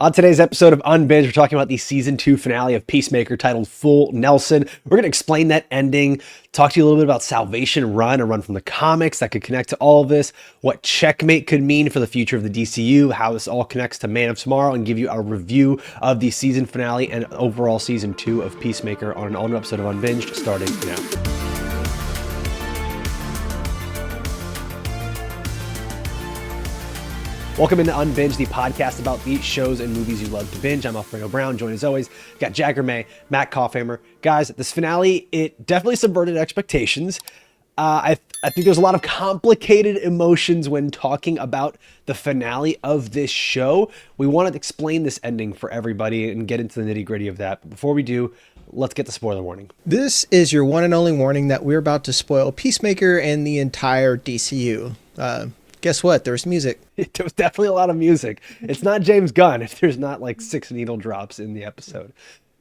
On today's episode of Unbinged, we're talking about the season 2 finale of Peacemaker titled Full Nelson. We're going to explain that ending, talk to you a little bit about Salvation Run, a run from the comics that could connect to all of this, what Checkmate could mean for the future of the DCU, how this all connects to Man of Tomorrow, and give you a review of the season finale and overall season 2 of Peacemaker on an all-new episode of Unbinged starting now. Welcome into Unbinged, the podcast about the shows and movies you love to binge. I'm Alfredo Brown, joined as always, got Jagger May, Matt Kaufhammer. Guys, this finale, it definitely subverted expectations. I think there's a lot of complicated emotions when talking about the finale of this show. We want to explain this ending for everybody and get into the nitty gritty of that. But before we do, let's get the spoiler warning. This is your one and only warning that we're about to spoil Peacemaker and the entire DCU. Guess what? There's music. There was definitely a lot of music. It's not James Gunn if there's not like 6 needle drops in the episode.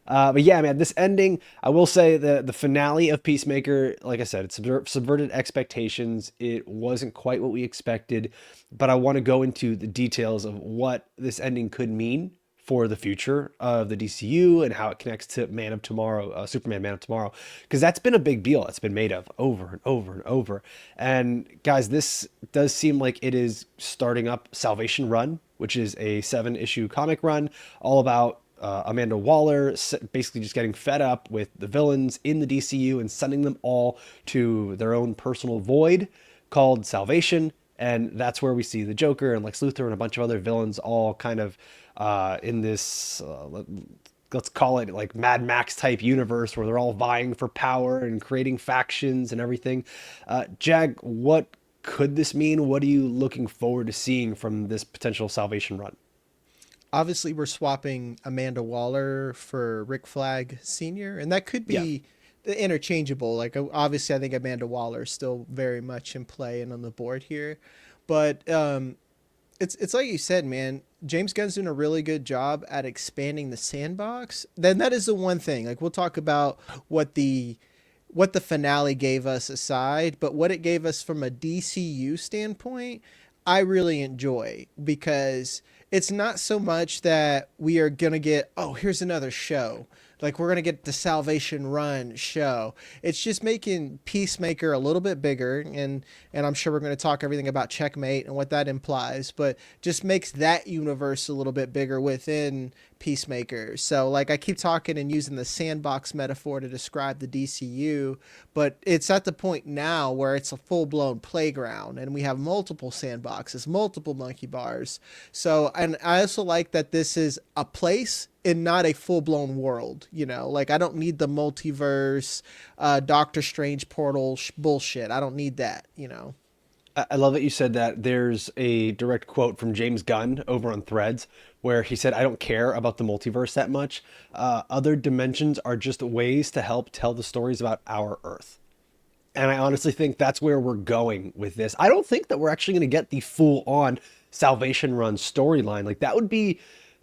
But yeah, man, this ending, I will say the finale of Peacemaker, like I said, it subverted expectations. It wasn't quite what we expected, but I want to go into the details of what this ending could mean for the future of the DCU and how it connects to Man of Tomorrow, Superman Man of Tomorrow, because that's been a big deal. It's been made of over and over and over. And guys, this does seem like it is starting up Salvation Run, which is a 7-issue comic run all about Amanda Waller basically just getting fed up with the villains in the DCU and sending them all to their own personal void called Salvation. And that's where we see the Joker and Lex Luthor and a bunch of other villains all kind of in this, let's call it like Mad Max type universe where they're all vying for power and creating factions and everything. Jag, what could this mean? What are you looking forward to seeing from this potential Salvation Run? Obviously, we're swapping Amanda Waller for Rick Flag Sr., and that could be interchangeable. Like, obviously, I think Amanda Waller is still very much in play and on the board here. But it's like you said, man, James Gunn's doing a really good job at expanding the sandbox. Then that is the one thing. Like, we'll talk about what the finale gave us aside, but what it gave us from a DCU standpoint, I really enjoy, because it's not so much that we are going to get, oh, here's another show. Like, we're going to get the Salvation Run show. It's just making Peacemaker a little bit bigger. And I'm sure we're going to talk everything about Checkmate and what that implies, but just makes that universe a little bit bigger within Peacemaker. So, like, I keep talking and using the sandbox metaphor to describe the DCU, but it's at the point now where it's a full-blown playground and we have multiple sandboxes, multiple monkey bars. So, and I also like that this is a place and not a full-blown world, you know? Like, I don't need the multiverse, Doctor Strange portal bullshit. I don't need that, you know? I love that you said that. There's a direct quote from James Gunn over on Threads where he said, "I don't care about the multiverse that much. Other dimensions are just ways to help tell the stories about our Earth." And I honestly think that's where we're going with this. I don't think that we're actually going to get the full-on Salvation Run storyline. Like, that would be,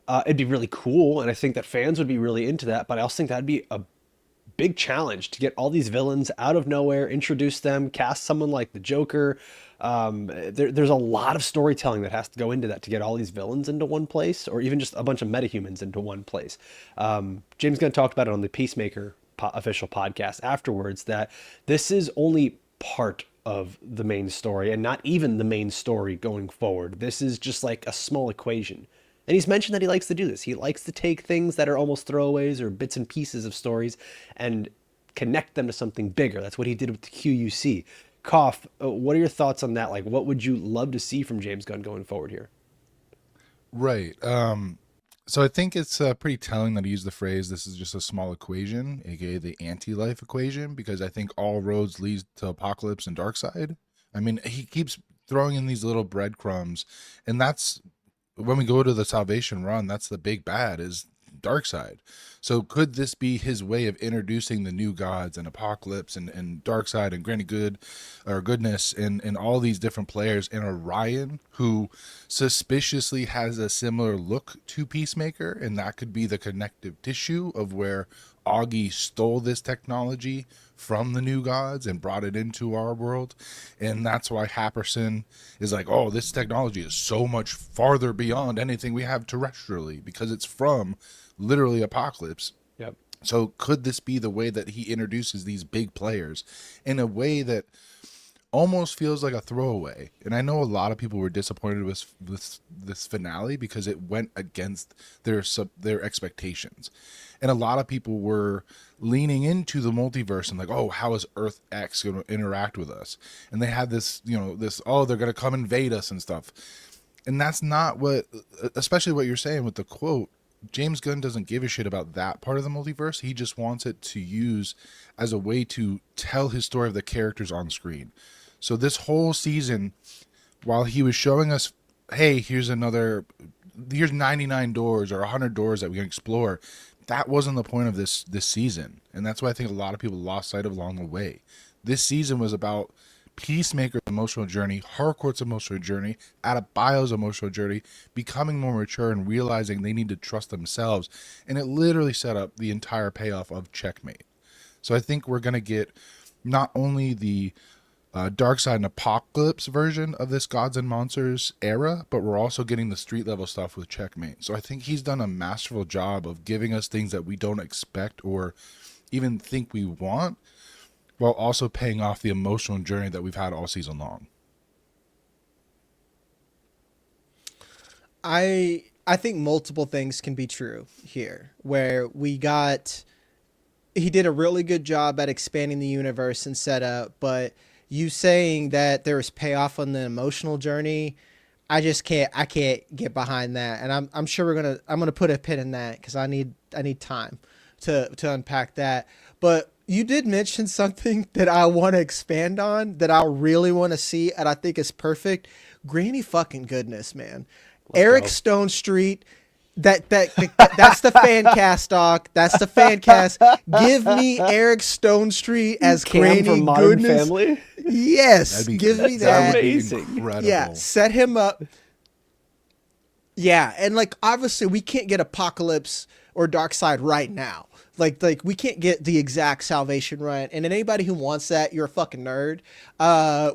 it'd be really cool, and I think that fans would be really into that, but I also think that'd be a big challenge to get all these villains out of nowhere, introduce them, cast someone like the Joker. There's a lot of storytelling that has to go into that to get all these villains into one place, or even just a bunch of metahumans into one place. James Gunn talked about it on the Peacemaker official podcast afterwards, that this is only part of the main story and not even the main story going forward. This is just like a small equation. And he's mentioned that he likes to do this. He likes to take things that are almost throwaways or bits and pieces of stories and connect them to something bigger. That's what he did with the QUC. Koff, what are your thoughts on that? Like, what would you love to see from James Gunn going forward here? Right. So I think it's pretty telling that he used the phrase, "this is just a small equation," aka the anti-life equation, because I think all roads lead to Apocalypse and Darkseid. I mean, he keeps throwing in these little breadcrumbs, and that's when we go to the Salvation Run, that's the big bad, is Darkseid. So could this be his way of introducing the new gods and Apocalypse and Darkseid and Granny Good or Goodness and all these different players, and Orion, who suspiciously has a similar look to Peacemaker, and that could be the connective tissue of where Augie stole this technology from the new gods and brought it into our world. And that's why Happerson is like, oh, this technology is so much farther beyond anything we have terrestrially, because it's from literally Apocalypse. Yep. So could this be the way that he introduces these big players in a way that almost feels like a throwaway? And I know a lot of people were disappointed with this finale because it went against their expectations. And a lot of people were leaning into the multiverse and like, oh, how is Earth X going to interact with us? And they had this, oh, they're going to come invade us and stuff. And that's not what, especially what you're saying with the quote. James Gunn doesn't give a shit about that part of the multiverse. He just wants it to use as a way to tell his story of the characters on screen. So this whole season, while he was showing us, hey, here's 99 doors or 100 doors that we can explore, that wasn't the point of this season. And that's why I think a lot of people lost sight of along the way. This season was about Peacemaker's emotional journey, Harcourt's emotional journey, Adebayo's emotional journey, becoming more mature and realizing they need to trust themselves. And it literally set up the entire payoff of Checkmate. So I think we're going to get not only the Darkseid and Apocalypse version of this Gods and Monsters era, but we're also getting the street level stuff with Checkmate. So I think he's done a masterful job of giving us things that we don't expect or even think we want, while also paying off the emotional journey that we've had all season long. I think multiple things can be true here, where he did a really good job at expanding the universe and setup, but you saying that there was payoff on the emotional journey, I can't get behind that. And I'm sure I'm gonna put a pin in that because I need time to unpack that. But you did mention something that I want to expand on, that I really want to see, and I think is perfect. Granny fucking goodness, man. Eric Stone Street. That's the fan cast, Doc. That's the fan cast. Give me Eric Stone Street as Cam Granny from Modern Goodness. Family. Yes, give me that. Amazing. Incredible. Yeah, set him up. Yeah, and like obviously we can't get Apocalypse or Darkseid right now. Like we can't get the exact Salvation right. And anybody who wants that, you're a fucking nerd.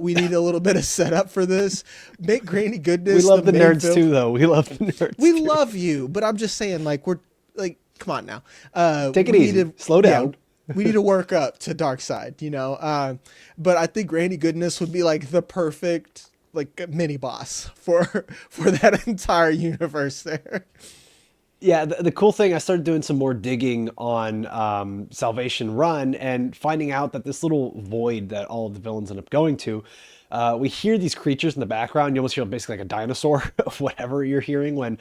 We need a little bit of setup for this. Make Granny Goodness. We love the nerds film. too, though. We love the nerds. We too. love you, but I'm just saying, like we're like, come on now. Take it easy. Slow down. Yeah, we need to work up to Darkseid, But I think Granny Goodness would be like the perfect like mini boss for that entire universe there. Yeah, the cool thing, I started doing some more digging on Salvation Run and finding out that this little void that all of the villains end up going to, we hear these creatures in the background. You almost hear basically like a dinosaur of whatever you're hearing when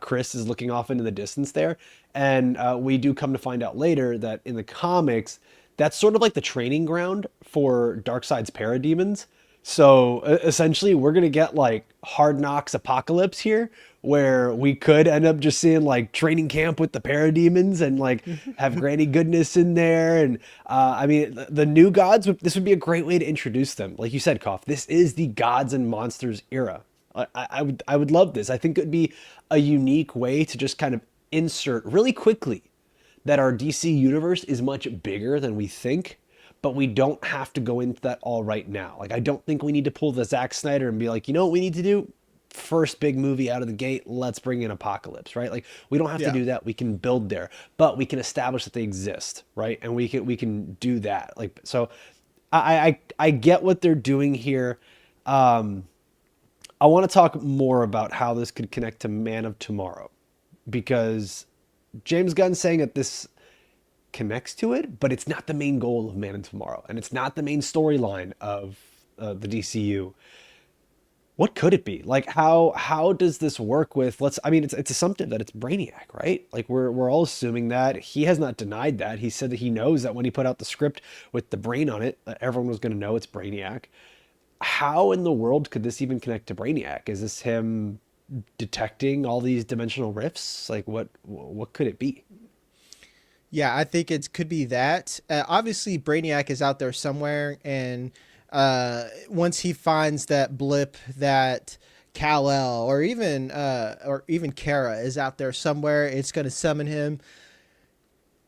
Chris is looking off into the distance there. And we do come to find out later that in the comics, that's sort of like the training ground for Darkseid's parademons. So essentially, we're going to get like Hard Knocks Apocalypse here, where we could end up just seeing like training camp with the parademons and like have Granny Goodness in there. And I mean, the new gods, this would be a great way to introduce them. Like you said, Koff, this is the Gods and Monsters era. I would love this. I think it would be a unique way to just kind of insert really quickly that our DC universe is much bigger than we think. But we don't have to go into that all right now. Like, I don't think we need to pull the Zack Snyder and be like, you know what we need to do? First big movie out of the gate, let's bring in Apocalypse, right? Like, we don't have to do that. We can build there, but we can establish that they exist, right? And we can do that. Like, so I get what they're doing here. I want to talk more about how this could connect to Man of Tomorrow, because James Gunn saying that this connects to it, but it's not the main goal of Man of Tomorrow, and it's not the main storyline of the DCU. What could it be? Like, how does this work with? It's assumptive that it's Brainiac, right? Like we're all assuming that. He has not denied that. He said that he knows that when he put out the script with the brain on it, that everyone was going to know it's Brainiac. How in the world could this even connect to Brainiac? Is this him detecting all these dimensional rifts? Like, what could it be? Yeah, I think it could be that. Obviously, Brainiac is out there somewhere, and once he finds that blip that Kal-El or even Kara is out there somewhere, it's going to summon him.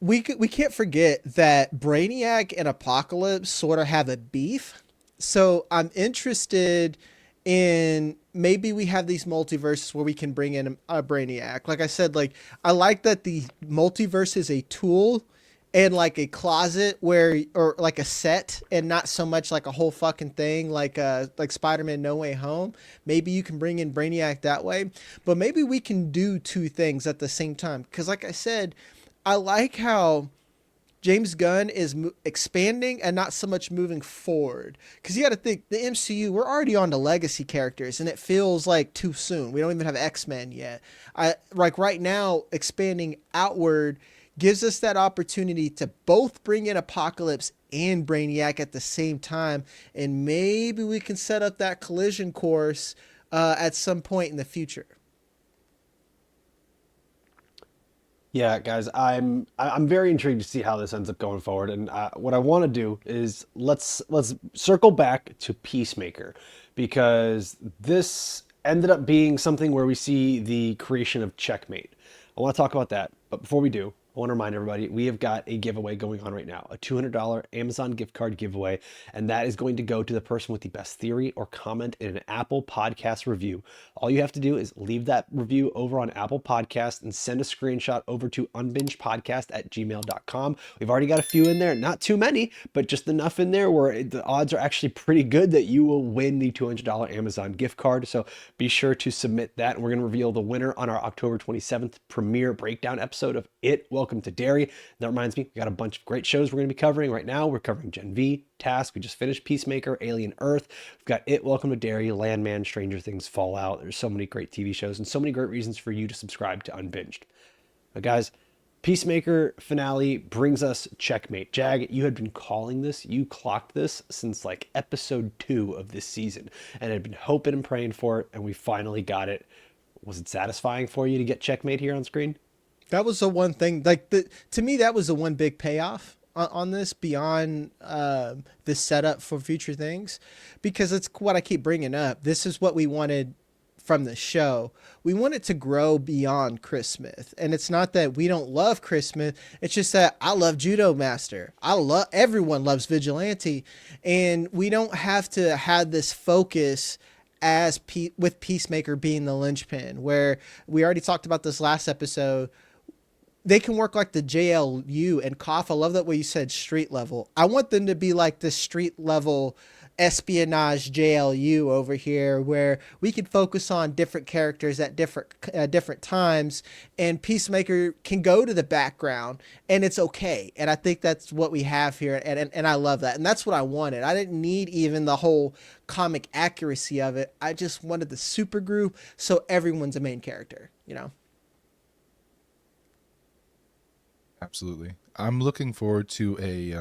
we can't forget that Brainiac and Apocalypse sort of have a beef. So I'm interested in maybe we have these multiverses where we can bring in a Brainiac. Like I said, like I like that the multiverse is a tool and like a closet where or like a set and not so much like a whole fucking thing like Spider-Man No Way Home. Maybe you can bring in Brainiac that way, but maybe we can do two things at the same time cuz like I said, I like how James Gunn is expanding and not so much moving forward. Because you got to think the MCU, we're already on to legacy characters, and it feels like too soon. We don't even have X-Men yet. Like right now, expanding outward gives us that opportunity to both bring in Apocalypse and Brainiac at the same time, and maybe we can set up that collision course at some point in the future. Yeah, guys, I'm very intrigued to see how this ends up going forward. And what I want to do is let's circle back to Peacemaker, because this ended up being something where we see the creation of Checkmate. I want to talk about that, but before we do, I want to remind everybody we have got a giveaway going on right now, a $200 Amazon gift card giveaway, and that is going to go to the person with the best theory or comment in an Apple Podcast review. All you have to do is leave that review over on Apple Podcast and send a screenshot over to unbingedpodcast@gmail.com. We've already got a few in there, not too many, but just enough in there where the odds are actually pretty good that you will win the $200 Amazon gift card. So be sure to submit that, and we're going to reveal the winner on our October 27th premiere breakdown episode of It, Welcome to Derry. That reminds me, we got a bunch of great shows we're going to be covering right now. We're covering Gen V, Task, we just finished Peacemaker, Alien Earth. We've got It, Welcome to Derry, Landman, Stranger Things, Fallout. There's so many great TV shows and so many great reasons for you to subscribe to Unbinged. But guys, Peacemaker finale brings us Checkmate. Jag, you had been calling this, you clocked this since like episode 2 of this season and had been hoping and praying for it, and we finally got it. Was it satisfying for you to get Checkmate here on screen? That was the one thing, like to me, that was the one big payoff on this beyond this setup for future things, because it's what I keep bringing up. This is what we wanted from the show. We want it to grow beyond Chris Smith, and it's not that we don't love Chris Smith. It's just that I love Judo Master. Everyone loves Vigilante, and we don't have to have this focus as with Peacemaker being the linchpin, where we already talked about this last episode. They can work like the JLU and Koff. I love that way you said street level. I want them to be like the street level espionage JLU over here, where we can focus on different characters at different times, and Peacemaker can go to the background, and it's okay. And I think that's what we have here, and I love that, and that's what I wanted. I didn't need even the whole comic accuracy of it. I just wanted the super group, so everyone's a main character, you know. Absolutely. I'm looking forward to a it's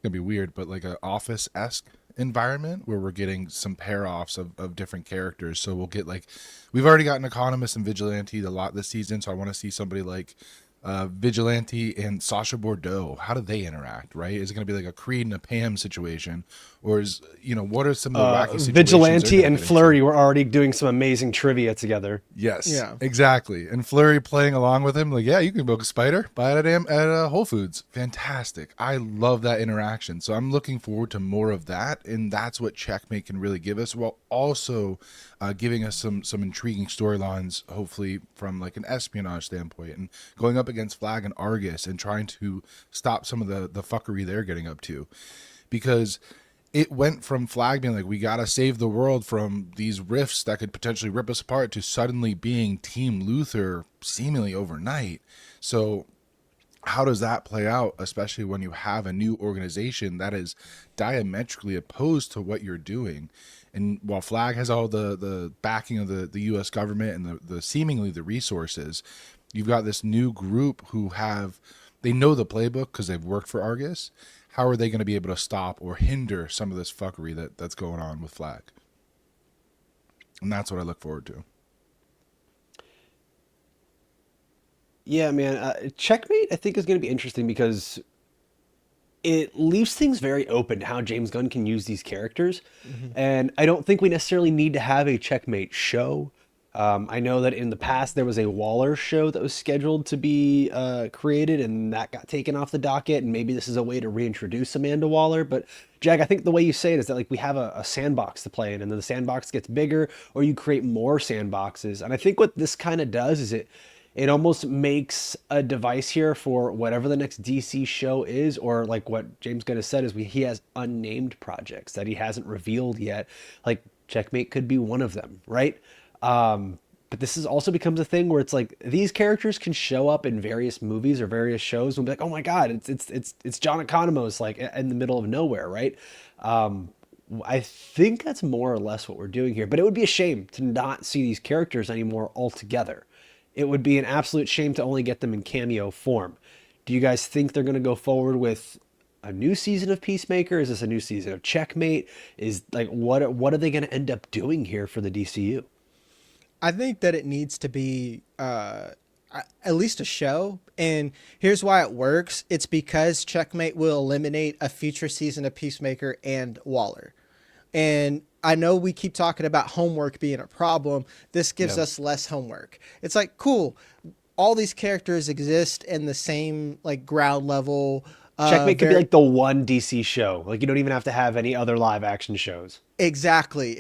gonna be weird, but like a office-esque environment where we're getting some pair-offs of different characters. So we'll get like, we've already gotten Economist and Vigilante a lot this season, so I want to see somebody like Vigilante and Sasha Bordeaux. How do they interact, right? Is it going to be like a Creed and a Pam situation, or is, you know, what are some of the wacky situations Vigilante and Flurry were already doing some amazing trivia together. Yes, Yeah, exactly. And Flurry playing along with him, like, yeah, you can book a spider, buy it at Whole Foods. Fantastic. I love that interaction. So I'm looking forward to more of that, and that's what Checkmate can really give us, while also giving us some intriguing storylines, hopefully from like an espionage standpoint, and going up against Flag and Argus and trying to stop some of the fuckery they're getting up to. Because it went from Flag being like, we gotta save the world from these rifts that could potentially rip us apart, to suddenly being Team Luthor seemingly overnight. So how does that play out, especially when you have a new organization that is diametrically opposed to what you're doing? And while Flag has all the backing of the U.S. government and the seemingly the resources, you've got this new group who they know the playbook because they've worked for Argus. How are they going to be able to stop or hinder some of this fuckery that's going on with Flag? And that's what I look forward to. Yeah, man. Checkmate, I think, is going to be interesting because it leaves things very open to how James Gunn can use these characters. Mm-hmm. And I don't think we necessarily need to have a Checkmate show. I know that in the past there was a Waller show that was scheduled to be created, and that got taken off the docket. And maybe this is a way to reintroduce Amanda Waller. But Jack, I think the way you say it is that like we have a sandbox to play in, and then the sandbox gets bigger, or you create more sandboxes. And I think what this kind of does is it almost makes a device here for whatever the next DC show is, or like what James Gunn has said is he has unnamed projects that he hasn't revealed yet. Like Checkmate could be one of them, right? But this is also becomes a thing where it's like these characters can show up in various movies or various shows and be like, oh my god, it's John Economos like in the middle of nowhere, right? I think that's more or less what we're doing here. But it would be a shame to not see these characters anymore altogether. It would be an absolute shame to only get them in cameo form. Do you guys think they're going to go forward with a new season of Peacemaker? Is this a new season of Checkmate? Is like what are they going to end up doing here for the DCU? I think that it needs to be at least a show. And here's why it works. It's because Checkmate will eliminate a future season of Peacemaker and Waller. And I know we keep talking about homework being a problem. This gives us less homework. It's like, cool. All these characters exist in the same like ground level. Checkmate could be like the one DC show. Like you don't even have to have any other live action shows. Exactly.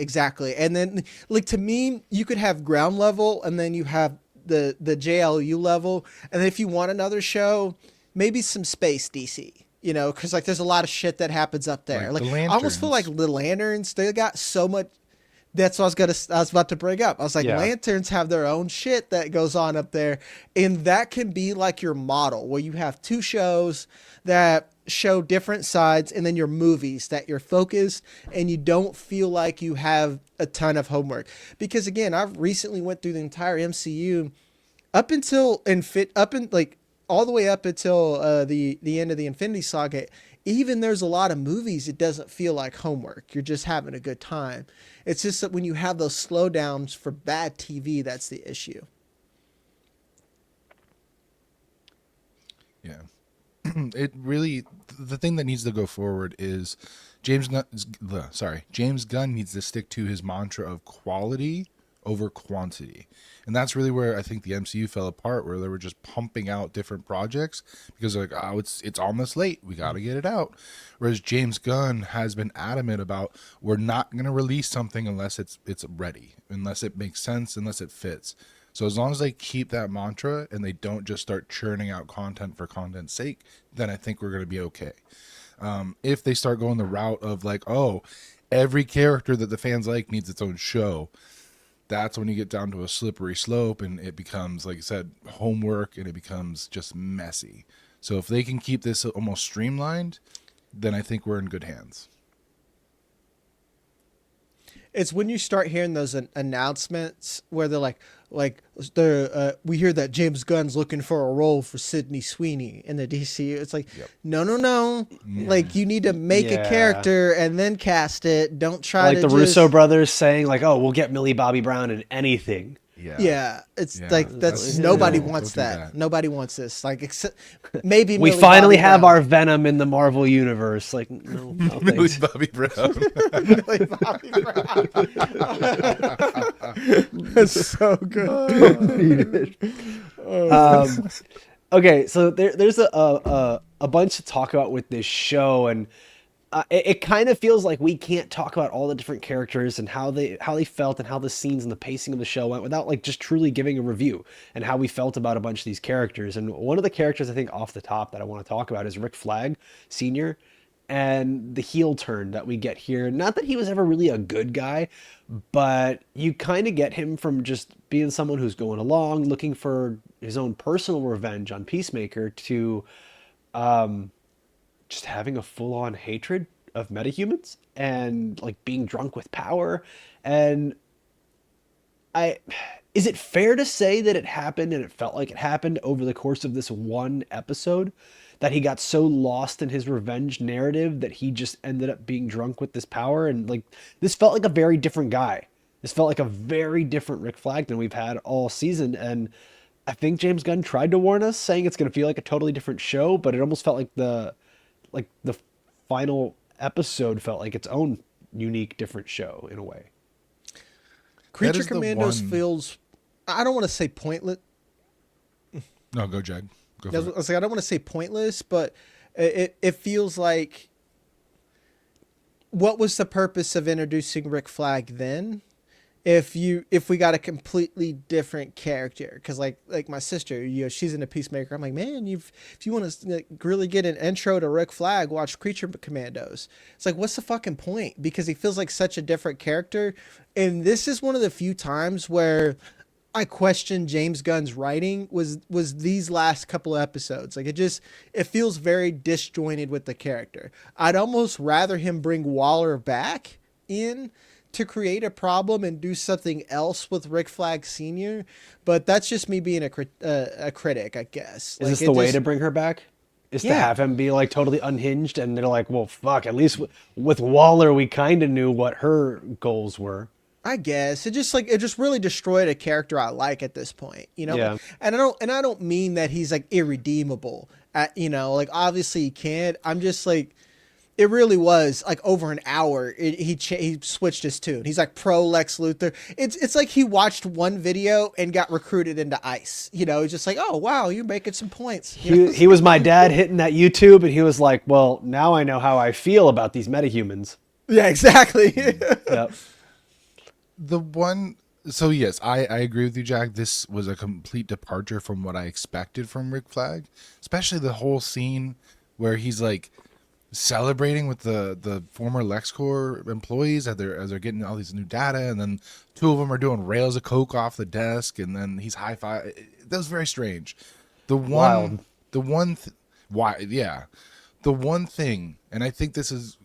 And then like to me, you could have ground level and then you have the JLU level. And then if you want another show, maybe some space DC, you know, because like there's a lot of shit that happens up there. Like I almost feel like the Lanterns, they got so much. That's what I was about to bring up. I was like, Lanterns have their own shit that goes on up there. And that can be like your model where you have two shows that show different sides and then your movies that you're focused and you don't feel like you have a ton of homework. Because again, I've recently went through the entire MCU up until like all the way up until the end of the Infinity Saga. Even there's a lot of movies, it doesn't feel like homework. You're just having a good time. It's just that when you have those slowdowns for bad TV, that's the issue. Yeah. It really, the thing that needs to go forward is James Gunn needs to stick to his mantra of quality over quantity. And that's really where I think the MCU fell apart, where they were just pumping out different projects because they're like, oh, it's almost late, we got to get it out. Whereas James Gunn has been adamant about, we're not going to release something unless it's ready, unless it makes sense, unless it fits. So as long as they keep that mantra and they don't just start churning out content for content's sake, then I think we're going to be okay. If they start going the route of like, oh, every character that the fans like needs its own show, that's when you get down to a slippery slope and it becomes, like I said, homework, and it becomes just messy. So if they can keep this almost streamlined, then I think we're in good hands. It's when you start hearing those announcements where they're like we hear that James Gunn's looking for a role for Sydney Sweeney in the DCU. It's like, no. Like you need to make a character and then cast it. Don't try like to the Russo brothers saying like, oh, we'll get Millie Bobby Brown in anything. Yeah, it's like that's nobody wants that. Nobody wants this. Like, except maybe we Millie finally Bobby have Brown. our Venom in the Marvel universe. Like, no Millie thanks. Bobby Brown. Millie Bobby Brown. That's so good. Okay, so there's a bunch to talk about with this show, and it kind of feels like we can't talk about all the different characters and how they felt and how the scenes and the pacing of the show went without like just truly giving a review and how we felt about a bunch of these characters. And one of the characters I think off the top that I want to talk about is Rick Flag Sr. and the heel turn that we get here. Not that he was ever really a good guy, but you kind of get him from just being someone who's going along looking for his own personal revenge on Peacemaker to just having a full-on hatred of metahumans and like being drunk with power. And is it fair to say that it happened and it felt like it happened over the course of this one episode, that he got so lost in his revenge narrative that he just ended up being drunk with this power? And like, this felt like a very different guy. This felt like a very different Rick Flag than we've had all season. And I think James Gunn tried to warn us, saying it's going to feel like a totally different show, but it almost felt like the final episode felt like its own unique, different show in a way. Creature is the Commandos one- feels, I don't want to say pointless. No, go Jag. Go I for it. was like, I don't want to say pointless, but it feels like, what was the purpose of introducing Rick Flag then? If we got a completely different character, because like my sister, she's in a Peacemaker. I'm like, man, if you want to like, really get an intro to Rick Flag, watch Creature Commandos. It's like, what's the fucking point? Because he feels like such a different character, and this is one of the few times where I question James Gunn's writing was these last couple of episodes. Like it feels very disjointed with the character. I'd almost rather him bring Waller back in to create a problem and do something else with Rick Flag Sr. But that's just me being a critic, I guess. Is this the way to bring her back? Is to have him be like totally unhinged, and they're like, well, fuck. At least with Waller, we kind of knew what her goals were. I guess it just really destroyed a character I like at this point, Yeah. And I don't mean that he's like irredeemable. Like obviously he can't. I'm just like, it really was like over an hour. He switched his tune. He's like pro Lex Luthor. It's like he watched one video and got recruited into ICE. He's just like, oh wow, you're making some points. He was my dad hitting that YouTube, and he was like, well, now I know how I feel about these metahumans. Yeah, exactly. Yep. So yes, I agree with you, Jack. This was a complete departure from what I expected from Rick Flag, especially the whole scene where he's like celebrating with the former LexCorp employees as they're getting all these new data, and then two of them are doing rails of coke off the desk, and then he's high-five. That was very strange. The one thing, and I think this is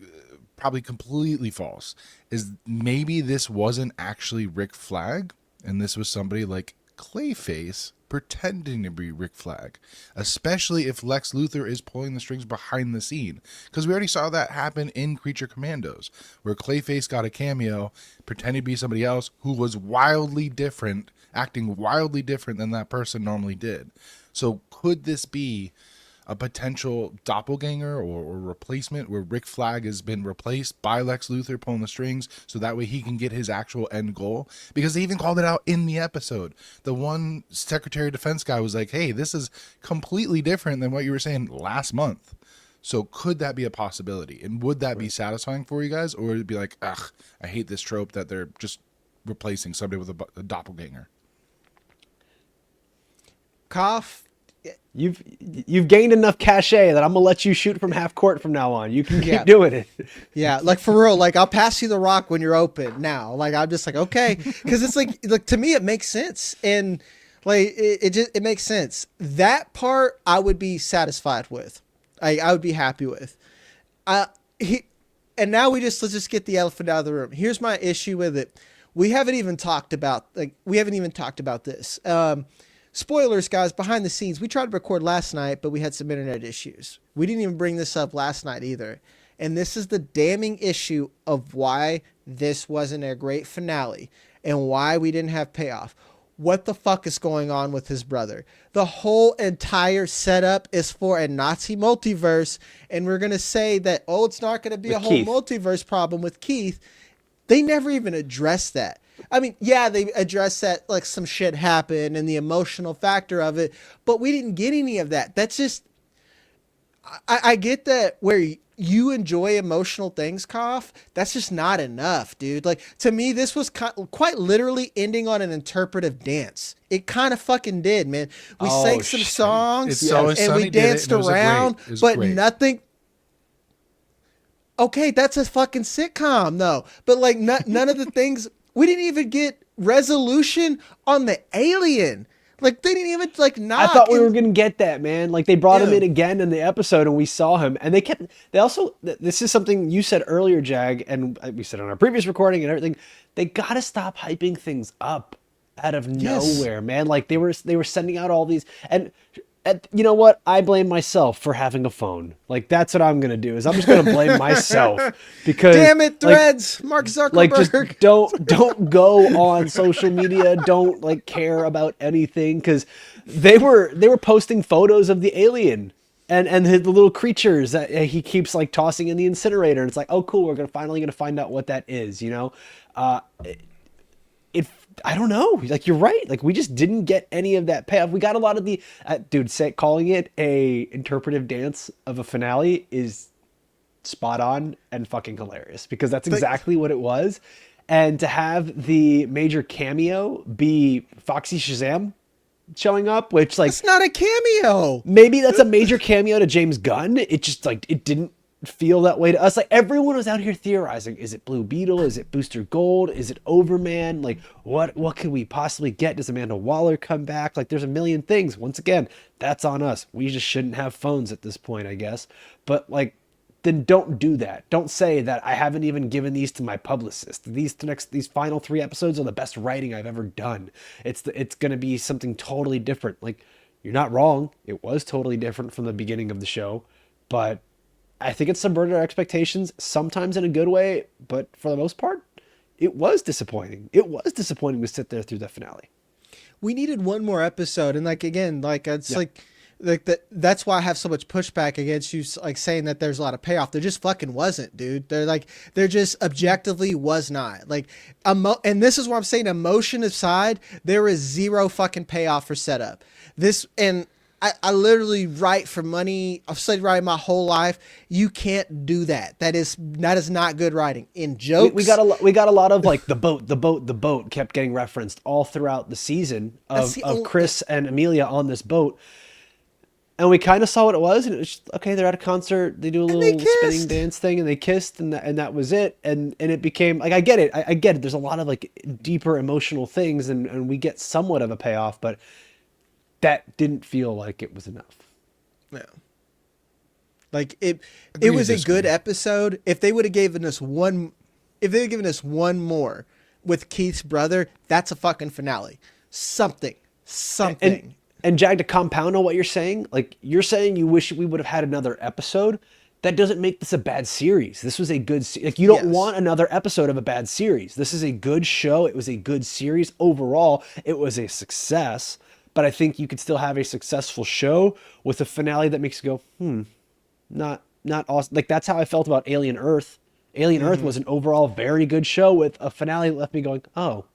probably completely false, is maybe this wasn't actually Rick Flag, and this was somebody like Clayface pretending to be Rick Flag, especially if Lex Luthor is pulling the strings behind the scene, because we already saw that happen in Creature Commandos, where Clayface got a cameo pretending to be somebody else who was wildly different, acting wildly different than that person normally did. So could this be a potential doppelganger or replacement where Rick Flag has been replaced by Lex Luthor pulling the strings so that way he can get his actual end goal? Because they even called it out in the episode. The one Secretary of Defense guy was like, hey, this is completely different than what you were saying last month. So could that be a possibility? And would that be satisfying for you guys? Or would it be like, ugh, I hate this trope that they're just replacing somebody with a doppelganger? Cough. You've gained enough cachet that I'm gonna let you shoot from half court from now on. You can keep doing it. Yeah, like for real. Like I'll pass you the rock when you're open now. Like I'm just like, okay, because it's like to me it makes sense, and like it makes sense. That part I would be satisfied with. I would be happy with. And now let's just get the elephant out of the room. Here's my issue with it. We haven't even talked about this. Spoilers, guys, behind the scenes. We tried to record last night, but we had some internet issues. We didn't even bring this up last night either. And this is the damning issue of why this wasn't a great finale and why we didn't have payoff. What the fuck is going on with his brother? The whole entire setup is for a Nazi multiverse, and we're going to say that, oh, it's not going to be a whole multiverse problem with Keith. They never even addressed that. I mean, yeah, they addressed that like some shit happened and the emotional factor of it, but we didn't get any of that. That's just, I get that where you enjoy emotional things, Cough. That's just not enough, dude. Like to me, this was quite literally ending on an interpretive dance. It kind of fucking did, man. We sang some songs and we danced around, but nothing. Okay, that's a fucking sitcom though. But like none of the things. We didn't even get resolution on the alien. Like they didn't even like knock. I thought we were gonna get that, man. Like they brought him in again in the episode, and we saw him. And they also. This is something you said earlier, Jag, and we said on our previous recording and everything. They gotta stop hyping things up out of nowhere, man. Like they were sending out all these and. You know what? I blame myself for having a phone. Like that's what I'm gonna do. Is I'm just gonna blame myself because damn it, Threads, Mark Zuckerberg. Like just don't go on social media. Don't like care about anything because they were posting photos of the alien and the little creatures that he keeps like tossing in the incinerator. And it's like, oh cool, we're finally gonna find out what that is. You know, I don't know. Like, you're right. Like, we just didn't get any of that payoff. We got a lot of the dude. Calling it a interpretive dance of a finale is spot on and fucking hilarious, because that's exactly what it was. And to have the major cameo be Foxy Shazam showing up, which, like, It's not a cameo. maybe that's a major cameo to James Gunn. It just, like, it didn't feel that way to us. Like, everyone was out here theorizing, is it Blue Beetle, is it Booster Gold, is it Overman, like, what could we possibly get? Does Amanda Waller come back? Like, there's a million things. Once again, that's on us. We just shouldn't have phones at this point, I guess. But, like, then don't do that. Don't say that I haven't even given these to my publicist. These final 3 episodes are the best writing I've ever done. It's going to be something totally different. Like, you're not wrong. It was totally different from the beginning of the show, but I think it subverted our expectations, sometimes in a good way, but for the most part, it was disappointing. It was disappointing to sit there through the finale. We needed one more episode, and like, again, like, it's like that's why I have so much pushback against you, like, saying that there's a lot of payoff. There just fucking wasn't, dude. There just objectively was not. Like, and this is what I'm saying, emotion aside, there is zero fucking payoff for setup. And I literally write for money. I've studied writing my whole life. You can't do that. That is not good writing. In jokes, we got a lot of, like, the boat kept getting referenced all throughout the season of Chris and Amelia on this boat. And we kind of saw what it was, and it was just, okay, they're at a concert, they do a little spinning dance thing, and they kissed, and that was it. And it became, like, I get it. I get it. There's a lot of, like, deeper emotional things, and we get somewhat of a payoff, but that didn't feel like it was enough. No. Like, it was a good episode. If they would have given us one more with Keith's brother, that's a fucking finale. Something. And Jag, to compound on what you're saying, like, you're saying you wish we would have had another episode. That doesn't make this a bad series. This was a good, like, you don't want another episode of a bad series. This is a good show. It was a good series overall. It was a success, but I think you could still have a successful show with a finale that makes you go, not awesome. Like, that's how I felt about Alien Earth. Alien Earth was an overall very good show with a finale that left me going, oh,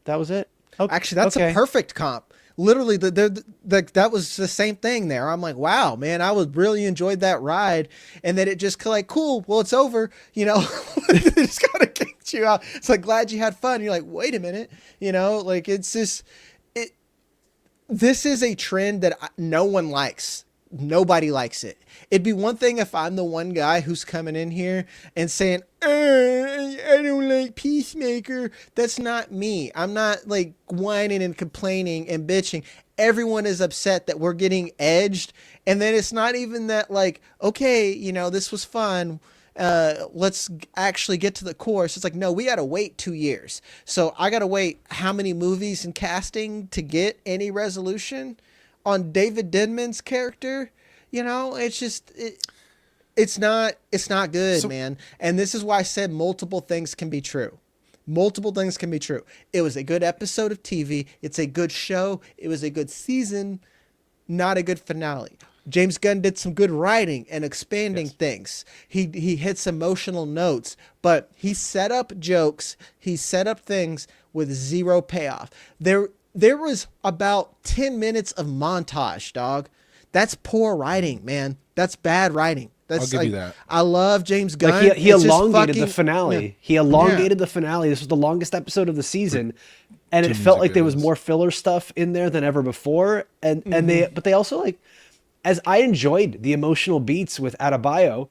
that was it? Okay. Actually, that's a perfect comp. Literally, that was the same thing there. I'm like, wow, man, I was really enjoyed that ride. And then it just, like, cool, well, it's over. You know, it just kind of kicked you out. It's like, glad you had fun. You're like, wait a minute. You know, like, it's just, this is a trend that no one likes. Nobody likes it. It'd be one thing if I'm the one guy who's coming in here and saying, I don't like Peacemaker. That's not me. I'm not, like, whining and complaining and bitching. Everyone is upset that we're getting edged. And then it's not even that, like, okay, you know, this was fun. Let's actually get to the course. It's like, no, we got to wait 2 years. So I got to wait how many movies and casting to get any resolution on David Denman's character. You know, it's just, it's not good, man. And this is why I said multiple things can be true. Multiple things can be true. It was a good episode of TV. It's a good show. It was a good season, not a good finale. James Gunn did some good writing and expanding things. He hit some emotional notes, but he set up jokes. He set up things with zero payoff. There was about 10 minutes of montage, dog. That's poor writing, man. That's bad writing. I'll give you that. I love James Gunn. Like, he elongated the finale. Yeah. He elongated the finale. This was the longest episode of the season, and it felt like there was more filler stuff in there than ever before. And they also, like, as I enjoyed the emotional beats with Adebayo,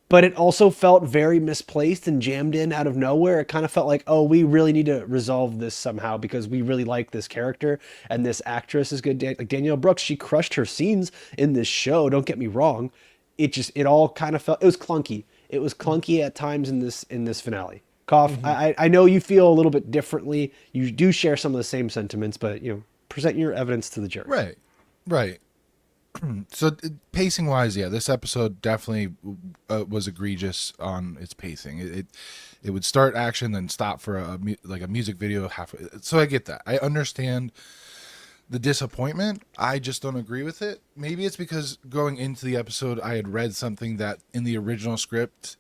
but it also felt very misplaced and jammed in out of nowhere. It kind of felt like, oh, we really need to resolve this somehow because we really like this character and this actress is good. Like, Danielle Brooks, she crushed her scenes in this show. Don't get me wrong. It all kind of felt, it was clunky. It was clunky at times in this finale. Koff, I know you feel a little bit differently. You do share some of the same sentiments, but, you know, present your evidence to the jury. Right. So pacing wise, yeah, this episode definitely was egregious on its pacing. It would start action, then stop for a music video halfway. So I get that. I understand the disappointment. I just don't agree with it. Maybe it's because going into the episode, I had read something that in the original script,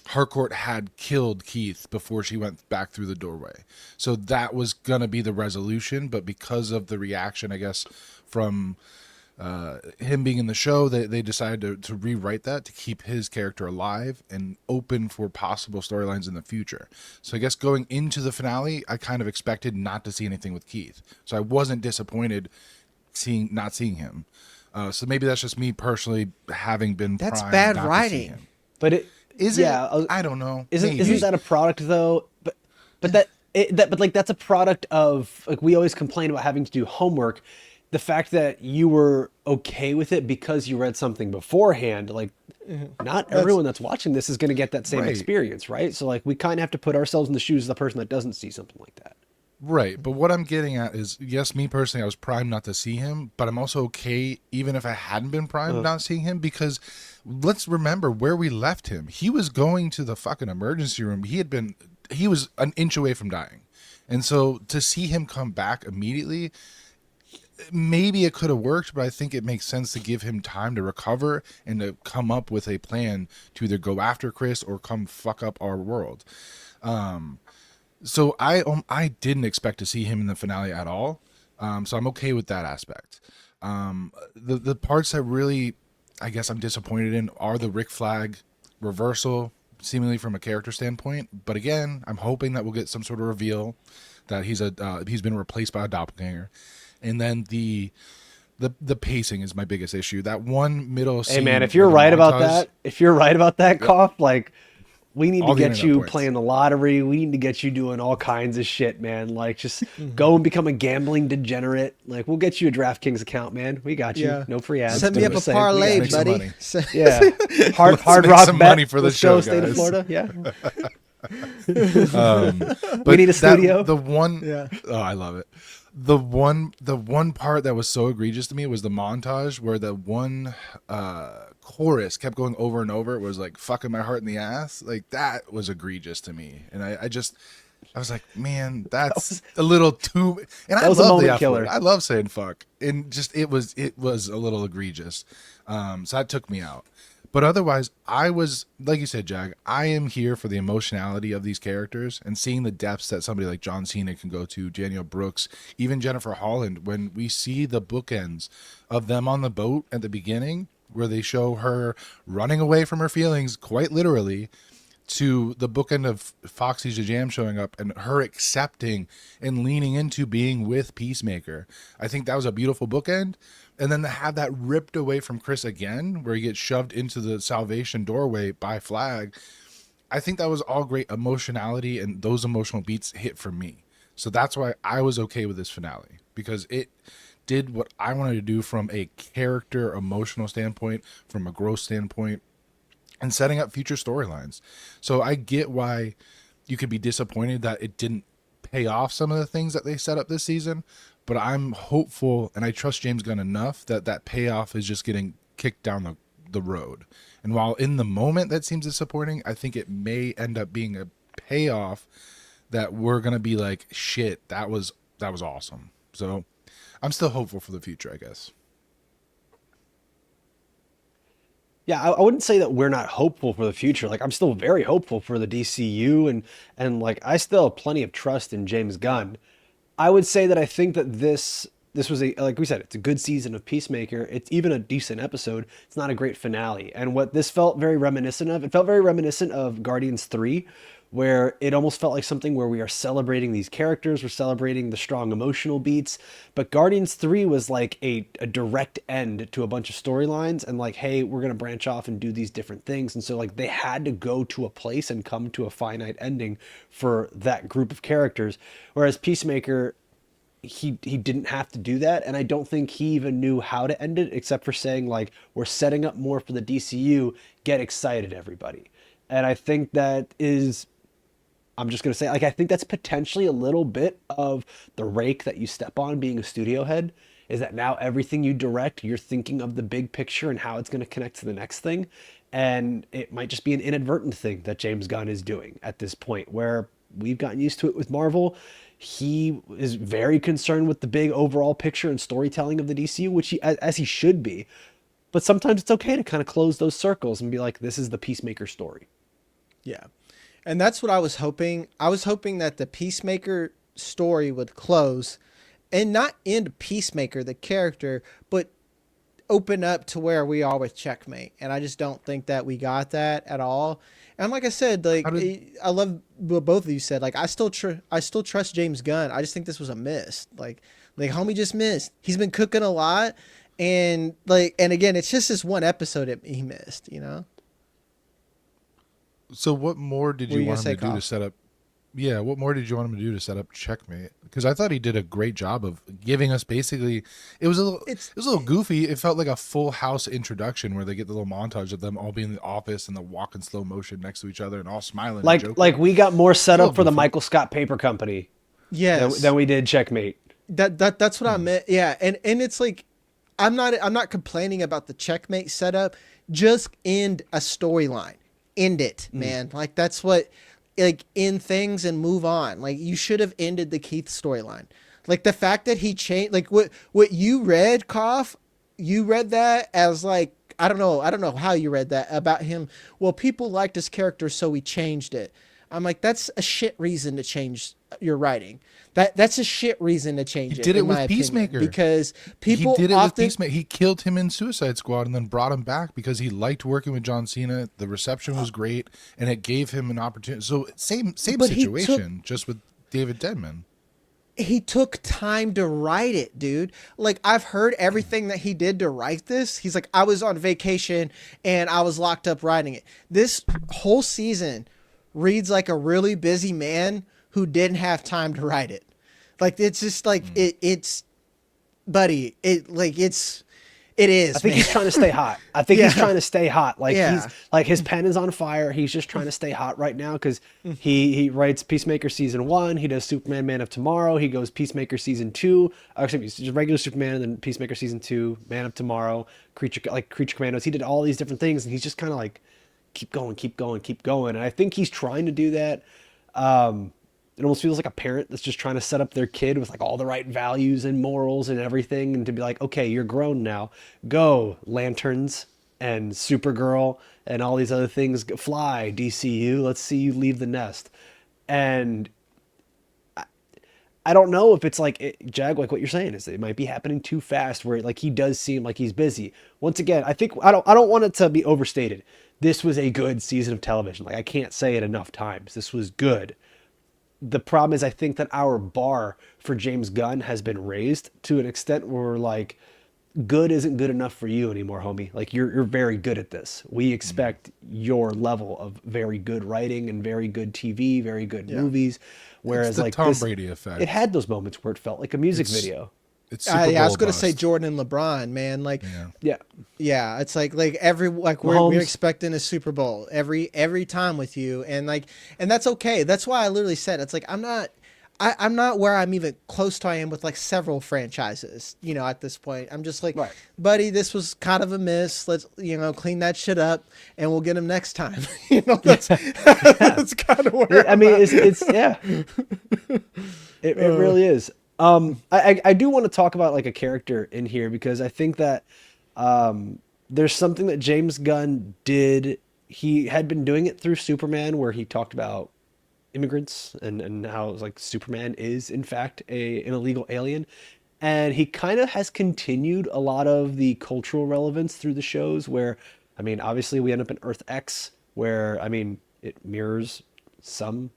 Harcourt had killed Keith before she went back through the doorway. So that was going to be the resolution. But because of the reaction, I guess, from him being in the show, they decided to rewrite that to keep his character alive and open for possible storylines in the future. So I guess going into the finale, I kind of expected not to see anything with Keith. So I wasn't disappointed not seeing him. So maybe that's just me personally having been That's primed bad not to see writing. him. But it Is yeah, it? I don't know. Isn't that a product though? But like that's a product of, like, we always complain about having to do homework. The fact that you were okay with it because you read something beforehand, like, not everyone that's watching this is going to get that same Right. experience, right? So like we kind of have to put ourselves in the shoes of the person that doesn't see something like that. Right, but what I'm getting at is, yes, me personally, I was primed not to see him, but I'm also okay even if I hadn't been primed not seeing him, because let's remember where we left him. He was going to the fucking emergency room. He was an inch away from dying. And so to see him come back immediately, maybe it could have worked, but I think it makes sense to give him time to recover and to come up with a plan to either go after Chris or come fuck up our world. So I didn't expect to see him in the finale at all. So I'm okay with that aspect. The parts that really, I guess, I'm disappointed in are the Rick Flag reversal, seemingly from a character standpoint. But again, I'm hoping that we'll get some sort of reveal that he's been replaced by a doppelganger. And then the pacing is my biggest issue. That one middle scene. Hey man, if you're right about that, Cough, like, we need to get you playing the lottery. We need to get you doing all kinds of shit, man. Like, just go and become a gambling degenerate. Like, we'll get you a DraftKings account, man. We got you. Yeah. No free ads. Set me up a Just saying, parlay, make some buddy. money. Yeah. Hard make rock some bet. money for the Let's show, go, state of guys. Florida. Yeah. But We need a studio. Yeah. Oh, I love it. The one part that was so egregious to me was the montage where the one chorus kept going over and over. It was like fucking my heart in the ass. Like, that was egregious to me. And I was like, man, that's a little too. And I was a love the moment F killer. word. I love saying fuck. And just it was a little egregious. So that took me out. But otherwise, I was, like you said, Jag, I am here for the emotionality of these characters and seeing the depths that somebody like John Cena can go to, Danielle Brooks, even Jennifer Holland. When we see the bookends of them on the boat at the beginning, where they show her running away from her feelings, quite literally, to the bookend of Foxy Shazam showing up and her accepting and leaning into being with Peacemaker. I think that was a beautiful bookend. And then to have that ripped away from Chris again, where he gets shoved into the Salvation doorway by Flag, I think that was all great emotionality, and those emotional beats hit for me. So that's why I was okay with this finale, because it did what I wanted to do from a character emotional standpoint, from a growth standpoint, and setting up future storylines. So I get why you could be disappointed that it didn't pay off some of the things that they set up this season, but I'm hopeful, and I trust James Gunn enough that payoff is just getting kicked down the road. And while in the moment that seems disappointing, I think it may end up being a payoff that we're going to be like, shit, that was awesome. So I'm still hopeful for the future, I guess. Yeah, I wouldn't say that we're not hopeful for the future. Like, I'm still very hopeful for the DCU, and like, I still have plenty of trust in James Gunn. I would say that I think that this was like we said, it's a good season of Peacemaker. It's even a decent episode. It's not a great finale. And what this felt very reminiscent of, it felt very reminiscent of Guardians 3, where it almost felt like something where we are celebrating these characters, we're celebrating the strong emotional beats. But Guardians 3 was like a direct end to a bunch of storylines, and like, hey, we're going to branch off and do these different things. And so like they had to go to a place and come to a finite ending for that group of characters. Whereas Peacemaker, he didn't have to do that, and I don't think he even knew how to end it, except for saying like, we're setting up more for the DCU, get excited everybody. And I think that is, I'm just going to say, like, I think that's potentially a little bit of the rake that you step on being a studio head, is that now everything you direct, you're thinking of the big picture and how it's going to connect to the next thing. And it might just be an inadvertent thing that James Gunn is doing at this point, where we've gotten used to it with Marvel. He is very concerned with the big overall picture and storytelling of the DCU, which as he should be. But sometimes it's okay to kind of close those circles and be like, this is the Peacemaker story. Yeah. And that's what I was hoping. I was hoping that the Peacemaker story would close and not end Peacemaker, the character, but open up to where we are with Checkmate. And I just don't think that we got that at all. And like I said, like I love what both of you said. Like I still trust James Gunn. I just think this was a miss. Like homie just missed. He's been cooking a lot, and again, it's just this one episode he missed. You know. So what more did you want him to do to set up? Yeah, what more did you want him to do to set up Checkmate? Because I thought he did a great job of giving us basically. It was a little goofy. It felt like a Full House introduction where they get the little montage of them all being in the office and they walk in slow motion next to each other and all smiling. Like we got more set up for the Michael Scott Paper Company. Yes. Than we did Checkmate. That's what I meant. Yeah, and it's like I'm not complaining about the Checkmate setup. Just end a storyline. End it, man. Like that's what. Like end things and move on. Like you should have ended the Keith storyline. Like the fact that he changed, like what you read, Koff, you read that as like, I don't know how you read that about him. Well, people liked his character, so we changed it. I'm like, that's a shit reason to change your writing. That's a shit reason to change it. He did it with Peacemaker because people he did it with Peacemaker. He killed him in Suicide Squad and then brought him back because he liked working with John Cena. The reception was great, and it gave him an opportunity. So same situation, just with David Denman. He took time to write it, dude. Like I've heard everything that he did to write this. He's like, I was on vacation and I was locked up writing it. This whole season reads like a really busy man who didn't have time to write it. Like it's just like it's buddy, it is. I think he's trying to stay hot. He's trying to stay hot. Like he's like his pen is on fire. He's just trying to stay hot right now because he writes Peacemaker season 1. He does Superman Man of Tomorrow. He goes Peacemaker season 2. Actually, just regular Superman and then Peacemaker season 2, Man of Tomorrow, Creature Commandos. He did all these different things and he's just kind of like keep going. And I think he's trying to do that. It almost feels like a parent that's just trying to set up their kid with like all the right values and morals and everything, and to be like, okay, you're grown now, go Lanterns and Supergirl and all these other things, fly DCU, let's see you leave the nest. And I don't know if it's like Jag, like what you're saying is it might be happening too fast, where like he does seem like he's busy. Once again, I think I don't want it to be overstated. This was a good season of television. Like I can't say it enough times. This was good. The problem is I think that our bar for James Gunn has been raised to an extent where we're like, good isn't good enough for you anymore, homie. Like you're very good at this. We expect your level of very good writing and very good TV, very good movies. Whereas it's the like Tom Brady effect. It had those moments where it felt like a music video. It's Super Bowl I was gonna bust. say Jordan and LeBron, man. Like, yeah. It's like we're expecting a Super Bowl every time with you, and that's okay. That's why I literally said it's like I'm not where I'm even close to I am with like several franchises. You know, at this point, I'm just like, buddy, this was kind of a miss. Let's clean that shit up, and we'll get him next time. That's kind of where I mean, it's yeah. It really is. I do want to talk about like a character in here because I think that there's something that James Gunn did. He had been doing it through Superman, where he talked about immigrants and how like Superman is in fact an illegal alien, and he kind of has continued a lot of the cultural relevance through the shows. Where I mean, obviously we end up in Earth X, where I mean it mirrors some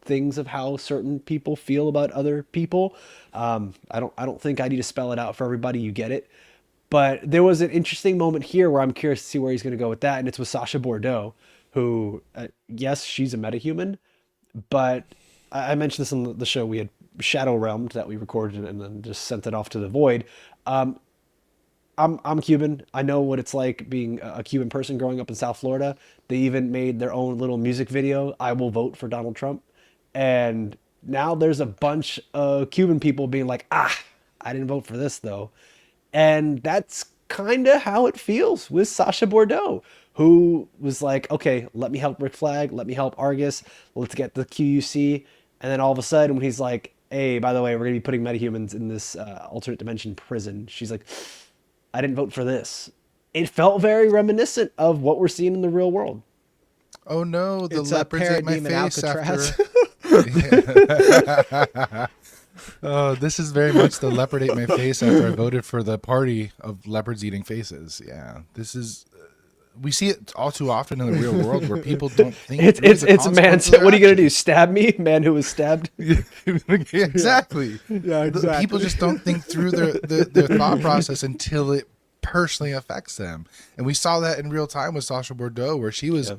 things of how certain people feel about other people. I don't think I need to spell it out for everybody. You get it. But there was an interesting moment here where I'm curious to see where he's going to go with that. And it's with Sasha Bordeaux, who, yes, she's a metahuman, but I mentioned this on the show. We had Shadow Realmed that we recorded and then just sent it off to the void. I'm Cuban. I know what it's like being a Cuban person growing up in South Florida. They even made their own little music video, I Will Vote for Donald Trump. And now there's a bunch of Cuban people being like, I didn't vote for this though. And that's kind of how it feels with Sasha Bordeaux, who was like, okay, let me help Rick Flag. Let me help Argus. Let's get the QUC. And then all of a sudden when he's like, hey, by the way, we're going to be putting metahumans in this alternate dimension prison. She's like, I didn't vote for this. It felt very reminiscent of what we're seeing in the real world. Oh no, the It's a leopards ate my Parademon face Alcatraz. after. Oh, this is very much the leopard ate my face after I voted for the party of leopards eating faces. Yeah, this is. We see it all too often in the real world where people don't think It's through it's the it's man. consequences of their What are you gonna do? actions. Stab me, man who was stabbed? Exactly. Yeah, People just don't think through their thought process until it personally affects them. And we saw that in real time with Sasha Bordeaux, where she was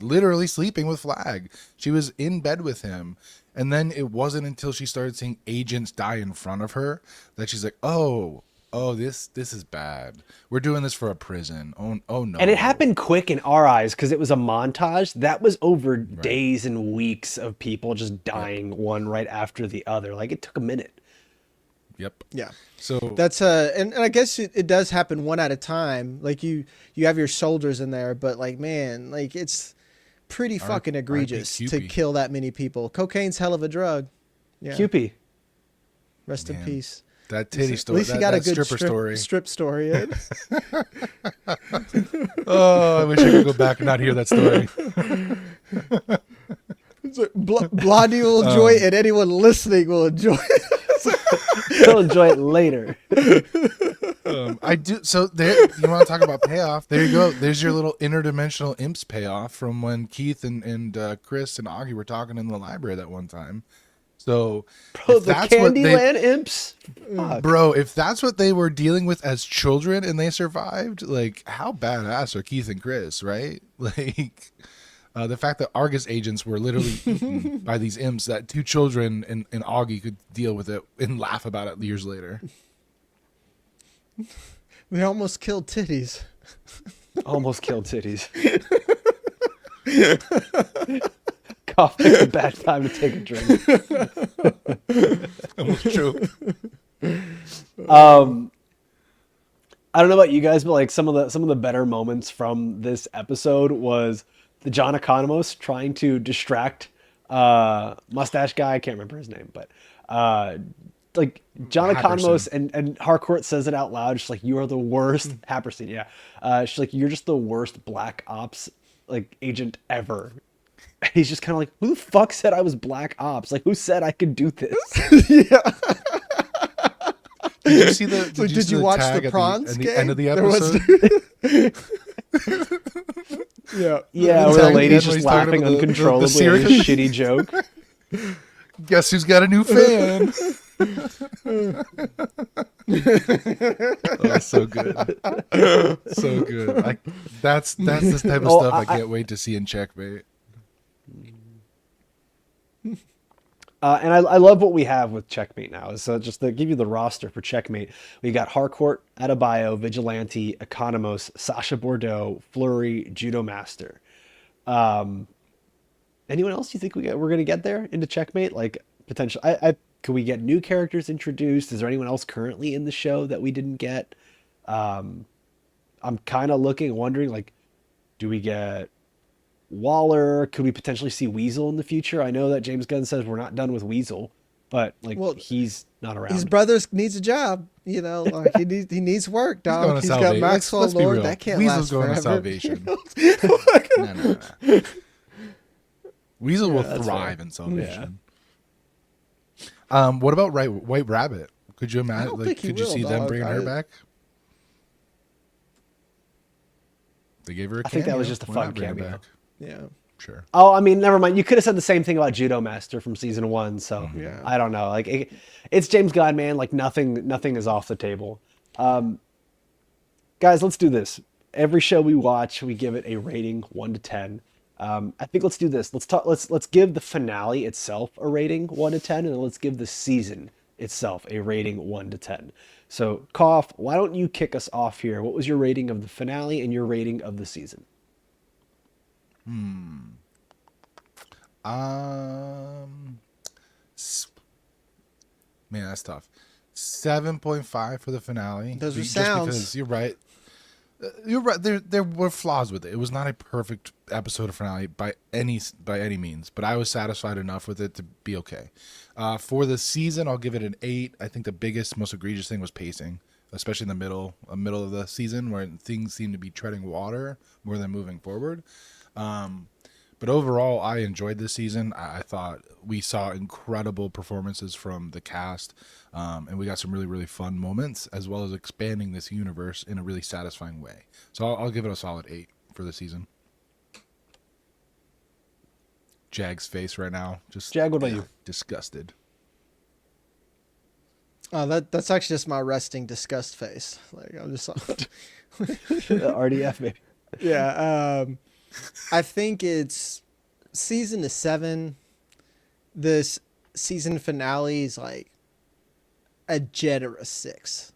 literally sleeping with Flag. She was in bed with him. And then it wasn't until she started seeing agents die in front of her that she's like, oh, this is bad. We're doing this for a prison. Oh no. And it happened quick in our eyes because it was a montage. That was over days and weeks of people just dying one right after the other. Like, it took a minute. Yep. Yeah. So That's and I guess it does happen one at a time. Like you have your soldiers in there, but like, man, like it's pretty fucking egregious to QP. kill that many people. Cocaine's hell of a drug. Yeah. QP. Rest in Man. peace. that titty At story, least he that, got a that good stripper story. strip story in. Oh, I wish I could go back and not hear that story. Blondie will enjoy it, and anyone listening will enjoy it. He'll enjoy it later. I do. So there, you want to talk about payoff? There you go. There's your little interdimensional imps payoff from when Keith and Chris and Augie were talking in the library that one time. So Bro, if the that's what Candyland imps. Fuck. bro, if that's what they were dealing with as children and they survived, like how badass are Keith and Chris, right? Like the fact that Argus agents were literally eaten by these imps, that two children and Augie could deal with it and laugh about it years later. We almost killed titties. Almost killed titties. Cough picked a bad time to take a drink. Almost true. I don't know about you guys, but like some of the better moments from this episode was the John Economos trying to distract mustache guy. I can't remember his name, but like John Economos and Harcourt says it out loud. She's like, "You are the worst." Happerstein, yeah. She's like, "You're just the worst black ops like agent ever." And he's just kind of like, "Who the fuck said I was black ops? Like, who said I could do this?" Yeah. Did you see the? Did you watch tag the at prawns at the game? end of the There was- episode? Yeah. Yeah, where the tag lady's again when just he's talking laughing about the uncontrollably at serious- his shitty joke. Guess who's got a new fan? Oh, so good, so good. That's this type of stuff I can't wait to see in Checkmate. And I love what we have with Checkmate now. So just to give you the roster for Checkmate, we got Harcourt, Adebayo, Vigilante, Economos, Sasha Bordeaux, Fleury, Judo Master. Anyone else you think we're going to get there into Checkmate? Like potential, could we get new characters introduced? Is there anyone else currently in the show that we didn't get? I'm kind of wondering, like, do we get Waller? Could we potentially see Weasel in the future? I know that James Gunn says we're not done with Weasel, but like, Well, he's not around. His brother needs a job. You know, like he needs work, dog. Going to He's got Salvation. Maxwell Let's be Lord. real. That can't Weasel's last going forever. to Salvation. No. Weasel will thrive in Salvation. What about White Rabbit? Could you imagine? don't Like, think he could you will, see them dog. bringing her back? They gave her a cameo. I think that was just a Why fun not bring her cameo. back? Yeah. Sure. Oh, I mean, never mind. You could have said the same thing about Judo Master from season 1. So Yeah. I don't know. Like it's James Gunn, man. Like nothing is off the table. Guys, let's do this. Every show we watch, we give it a rating 1 to 10. I think let's do this. Let's give the finale itself a rating 1 to 10, and then let's give the season itself a rating 1 to 10. So, Koff, why don't you kick us off here? What was your rating of the finale and your rating of the season? Man, that's tough. 7.5 for the finale. Those are Just sounds. because you're right. You're right. There were flaws with it. It was not a perfect episode of finale by any means, but I was satisfied enough with it to be okay. For the season, I'll give it an 8. I think the biggest, most egregious thing was pacing, especially in the middle of the season where things seem to be treading water more than moving forward. But overall, I enjoyed this season. I thought we saw incredible performances from the cast, and we got some really, really fun moments, as well as expanding this universe in a really satisfying way. So I'll give it a solid 8 for the season. Jag's face right now, just Jag, what about you? Disgusted. Oh, that's actually just my resting disgust face. Like I'm just RDF, maybe. Yeah. I think it's season 7. This season finale is like a generous 6.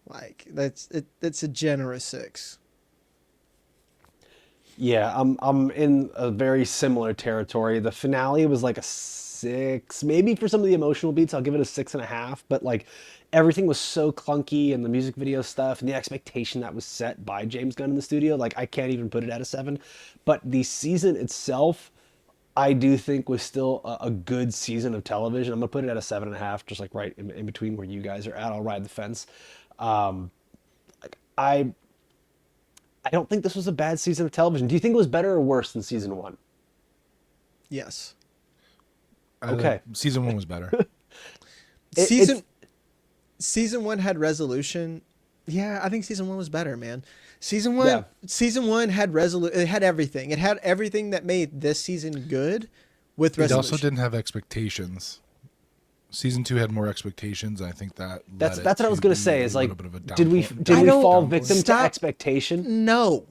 Like that's a generous 6. Yeah, I'm in a very similar territory. The finale was like a 6, maybe for some of the emotional beats, I'll give it a 6.5. But like everything was so clunky, and the music video stuff and the expectation that was set by James Gunn in the studio, like I can't even put it at a 7. But the season itself, I do think was still a good season of television. I'm gonna put it at a 7.5, just like right in between where you guys are at. I'll ride the fence. Like I don't think this was a bad season of television. Do you think it was better or worse than season 1? Yes. Okay. Season 1 was better. Season 1 had resolution. Yeah, I think season 1 was better, man. Season 1 had resolution. It had everything. It had everything that made this season good with resolution. It also didn't have expectations. Season 2 had more expectations. I think that's what I was gonna say. Is like, did we fall victim to expectation? No.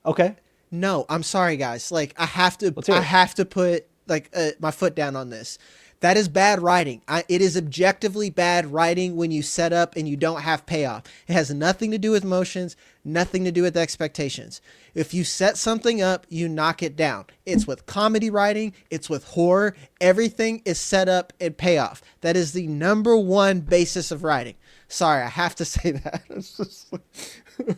Okay. No, I'm sorry, guys. Like I have to put like my foot down on this. That is bad writing. It is objectively bad writing when you set up and you don't have payoff. It has nothing to do with emotions, nothing to do with expectations. If you set something up, you knock it down. It's with comedy writing. It's with horror. Everything is set up and payoff. That is the number one basis of writing. Sorry, I have to say that. It's just like...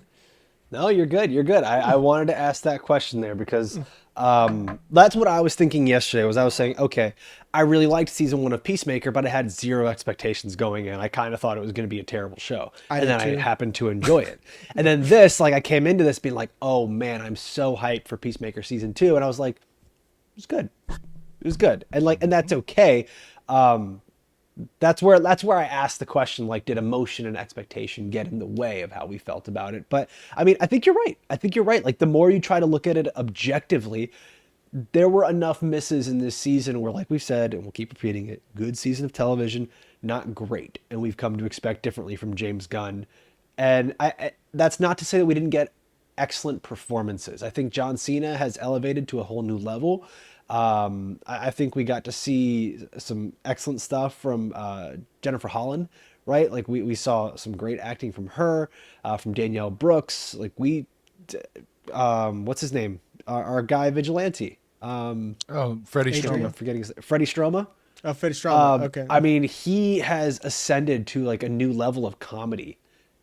No, you're good. You're good. I wanted to ask that question there because that's what I was thinking yesterday. I was saying, okay, I really liked season 1 of Peacemaker, but I had 0 expectations going in. I kind of thought it was going to be a terrible show. I happened to enjoy it. And then this, like I came into this being like, oh man, I'm so hyped for Peacemaker season 2. And I was like, it was good. It was good. And that's okay. That's where I asked the question, like, did emotion and expectation get in the way of how we felt about it? But I mean, I think you're right. Like the more you try to look at it objectively, there were enough misses in this season where, like we've said, and we'll keep repeating it, good season of television, not great. And we've come to expect differently from James Gunn. And that's not to say that we didn't get excellent performances. I think John Cena has elevated to a whole new level. I think we got to see some excellent stuff from Jennifer Holland, right? Like we saw some great acting from her, from Danielle Brooks. Like what's his name? Our guy Vigilante. Freddie Stroma. I'm forgetting Freddie Stroma. Oh, Freddie Stroma. Okay. I mean, he has ascended to like a new level of comedy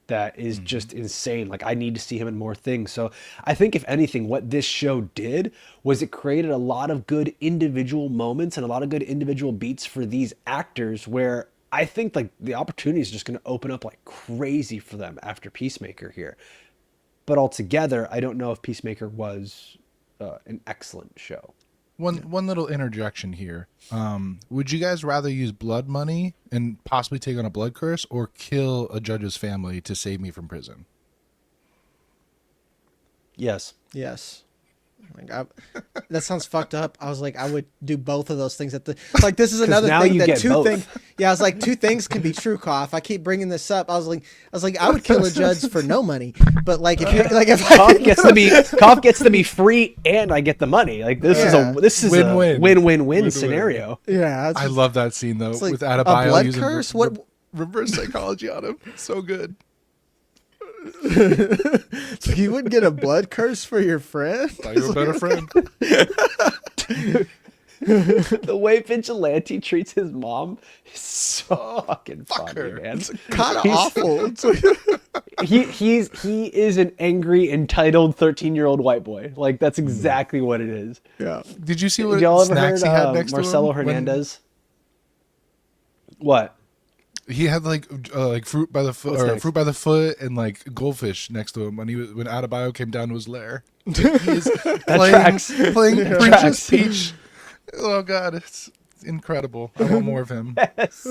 that is just insane. Like I need to see him in more things. So I think if anything, what this show did was it created a lot of good individual moments and a lot of good individual beats for these actors where I think like the opportunity is just going to open up like crazy for them after Peacemaker here. But altogether, I don't know if Peacemaker was an excellent show. One little interjection here. Would you guys rather use blood money and possibly take on a blood curse or kill a judge's family to save me from prison? Yes. Like that sounds fucked up. I was like, I would do both of those things like this is another thing that two things. Yeah, I was like, two things can be true, Koff. I keep bringing this up. I was like, I would kill a judge for no money, but like if you like if Koff gets to be free and I get the money. Like this is a win-win scenario. Yeah, I love that scene though like with Adebayo blood using curse. What reverse psychology on him? So good. So you would get a blood curse for your friend? Thought you were a better friend. The way Vigilante treats his mom is so fucking funny, man. It's kind of awful. He is an angry, entitled 13-year-old white boy. Like that's exactly what it is. Yeah. Did you see what y'all ever snacks heard he had next Marcelo to him? Hernandez? What? He had like fruit by the foot, What's or next? fruit by the foot, and like goldfish next to him when Adebayo came down to his lair. He is tracks. playing That Princess tracks. Peach. Oh god, it's incredible. I want more of him. Yes.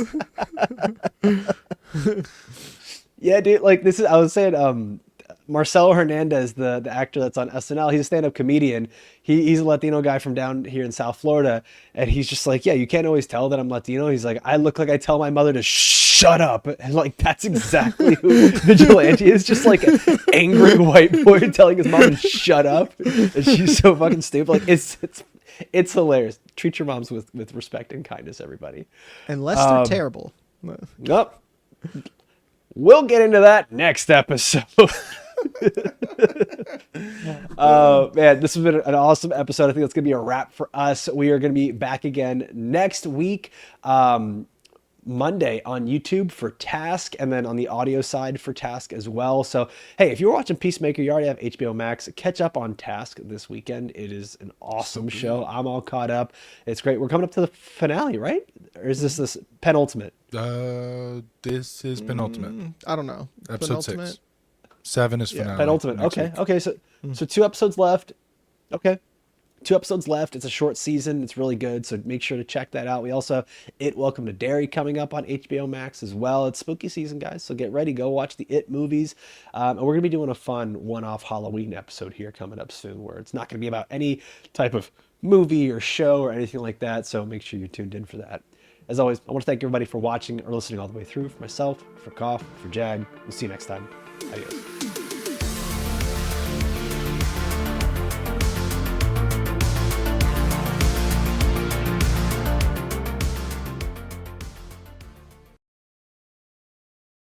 Yeah, dude. Like this is. I was saying. Marcelo Hernandez, the actor that's on SNL, he's a stand-up comedian. He's a Latino guy from down here in South Florida, and he's just like, yeah, you can't always tell that I'm Latino. He's like, I look like I tell my mother to shut up, and like that's exactly who Vigilante is. Just like an angry white boy telling his mom to shut up, and she's so fucking stupid. Like it's hilarious. Treat your moms with respect and kindness, everybody. Unless they're terrible. Nope. We'll get into that next episode. Man, this has been an awesome episode. I think that's going to be a wrap for us. We are going to be back again next week, Monday on YouTube for Task, and then on the audio side for Task as well. So, hey, if you're watching Peacemaker, you already have HBO Max. Catch up on Task this weekend. It is an awesome show. I'm all caught up. It's great. We're coming up to the finale, right? Or is this penultimate? This is penultimate. I don't know. Episode Penultimate? 6. 7 is finale. Penultimate. next Okay. week. Okay. So 2 episodes left. Okay. 2 episodes left. It's a short season. It's really good. So make sure to check that out. We also have It Welcome to Derry coming up on HBO Max as well. It's spooky season, guys. So get ready. Go watch the It movies. And we're going to be doing a fun one-off Halloween episode here coming up soon where it's not going to be about any type of movie or show or anything like that. So make sure you're tuned in for that. As always, I want to thank everybody for watching or listening all the way through. For myself, for Koff, for Jag. We'll see you next time. Adios.